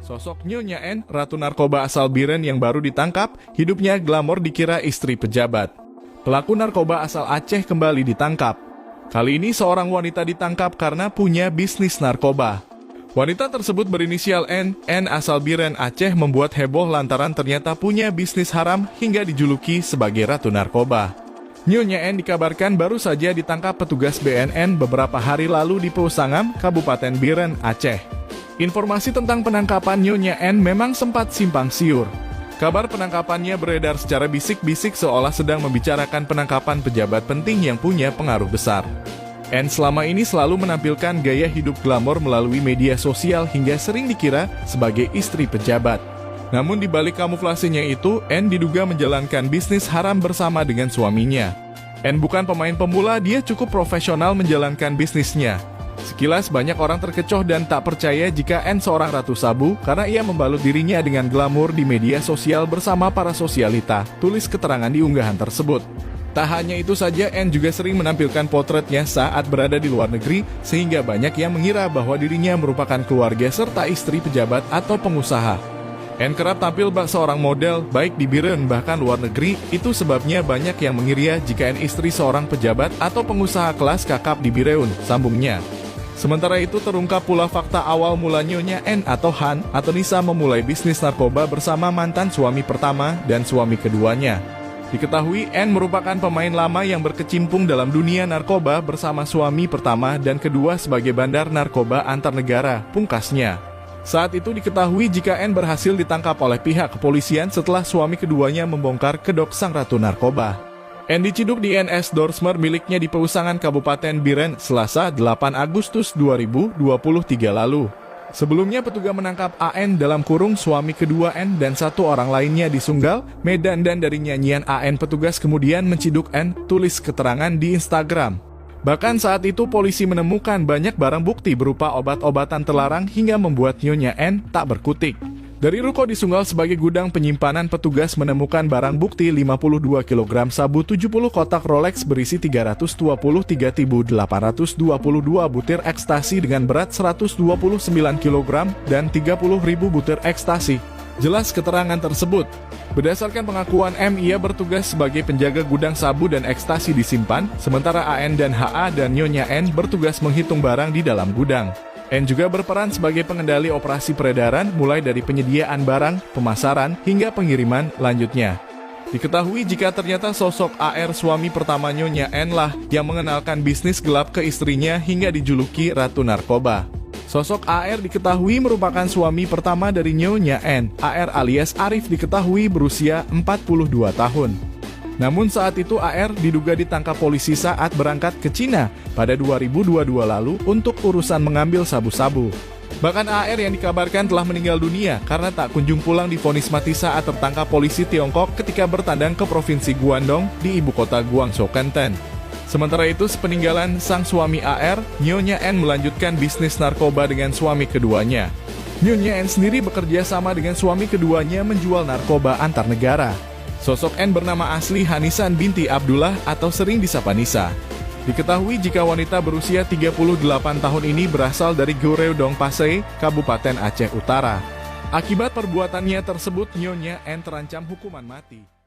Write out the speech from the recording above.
Sosok Nyonya N, ratu narkoba asal Biren yang baru ditangkap, hidupnya glamor dikira istri pejabat. Pelaku narkoba asal Aceh kembali ditangkap. Kali ini seorang wanita ditangkap karena punya bisnis narkoba. Wanita tersebut berinisial N asal Biren, Aceh membuat heboh lantaran ternyata punya bisnis haram hingga dijuluki sebagai ratu narkoba. Nyonya N dikabarkan baru saja ditangkap petugas BNN beberapa hari lalu di Pausangam, Kabupaten Biren, Aceh. Informasi tentang penangkapan Nyonya N memang sempat simpang siur. Kabar penangkapannya beredar secara bisik-bisik seolah sedang membicarakan penangkapan pejabat penting yang punya pengaruh besar. N selama ini selalu menampilkan gaya hidup glamor melalui media sosial hingga sering dikira sebagai istri pejabat. Namun di balik kamuflasenya itu, N diduga menjalankan bisnis haram bersama dengan suaminya. N bukan pemain pemula, dia cukup profesional menjalankan bisnisnya. Sekilas banyak orang terkecoh dan tak percaya jika N seorang ratu sabu karena ia membalut dirinya dengan glamor di media sosial bersama para sosialita, tulis keterangan di unggahan tersebut. Tak hanya itu saja, N juga sering menampilkan potretnya saat berada di luar negeri, sehingga banyak yang mengira bahwa dirinya merupakan keluarga serta istri pejabat atau pengusaha. N kerap tampil bak seorang model, baik di Biren bahkan luar negeri, itu sebabnya banyak yang mengira jika N istri seorang pejabat atau pengusaha kelas kakap di Bireun, sambungnya. Sementara itu terungkap pula fakta awal mula Nyonya N atau Han atau Nisa memulai bisnis narkoba bersama mantan suami pertama dan suami keduanya. Diketahui N merupakan pemain lama yang berkecimpung dalam dunia narkoba bersama suami pertama dan kedua sebagai bandar narkoba antar negara, pungkasnya. Saat itu diketahui jika N berhasil ditangkap oleh pihak kepolisian setelah suami keduanya membongkar kedok sang ratu narkoba. N diciduk di NS Dorsmer miliknya di Pausangam Kabupaten Biren, Selasa 8 Agustus 2023 lalu. Sebelumnya petugas menangkap AN dalam kurung suami kedua N dan satu orang lainnya di Sunggal, Medan dan dari nyanyian AN petugas kemudian menciduk N, tulis keterangan di Instagram. Bahkan saat itu polisi menemukan banyak barang bukti berupa obat-obatan terlarang hingga membuat Nyonya N tak berkutik. Dari ruko di Sunggal sebagai gudang penyimpanan, petugas menemukan barang bukti 52 kg sabu, 70 kotak Rolex berisi 323.822 butir ekstasi dengan berat 129 kg dan 30.000 butir ekstasi. Jelas keterangan tersebut. Berdasarkan pengakuan M, ia bertugas sebagai penjaga gudang sabu dan ekstasi disimpan, sementara AN dan HA dan Nyonya N bertugas menghitung barang di dalam gudang. N juga berperan sebagai pengendali operasi peredaran mulai dari penyediaan barang, pemasaran, hingga pengiriman lanjutnya. Diketahui jika ternyata sosok AR suami pertama Nyonya N lah yang mengenalkan bisnis gelap ke istrinya hingga dijuluki Ratu Narkoba. Sosok AR diketahui merupakan suami pertama dari Nyonya N. AR alias Arif diketahui berusia 42 tahun. Namun saat itu AR diduga ditangkap polisi saat berangkat ke Cina pada 2022 lalu untuk urusan mengambil sabu-sabu. Bahkan AR yang dikabarkan telah meninggal dunia karena tak kunjung pulang divonis mati saat tertangkap polisi Tiongkok ketika bertandang ke Provinsi Guangdong di ibu kota Guangzhou, Kenten. Sementara itu sepeninggalan sang suami AR, Nyonya N melanjutkan bisnis narkoba dengan suami keduanya. Nyonya N sendiri bekerja sama dengan suami keduanya menjual narkoba antar negara. Sosok N bernama asli Hanisan binti Abdullah atau sering disapa Nisa. Diketahui jika wanita berusia 38 tahun ini berasal dari Goreudong Pasai, Kabupaten Aceh Utara. Akibat perbuatannya tersebut, Nyonya N terancam hukuman mati.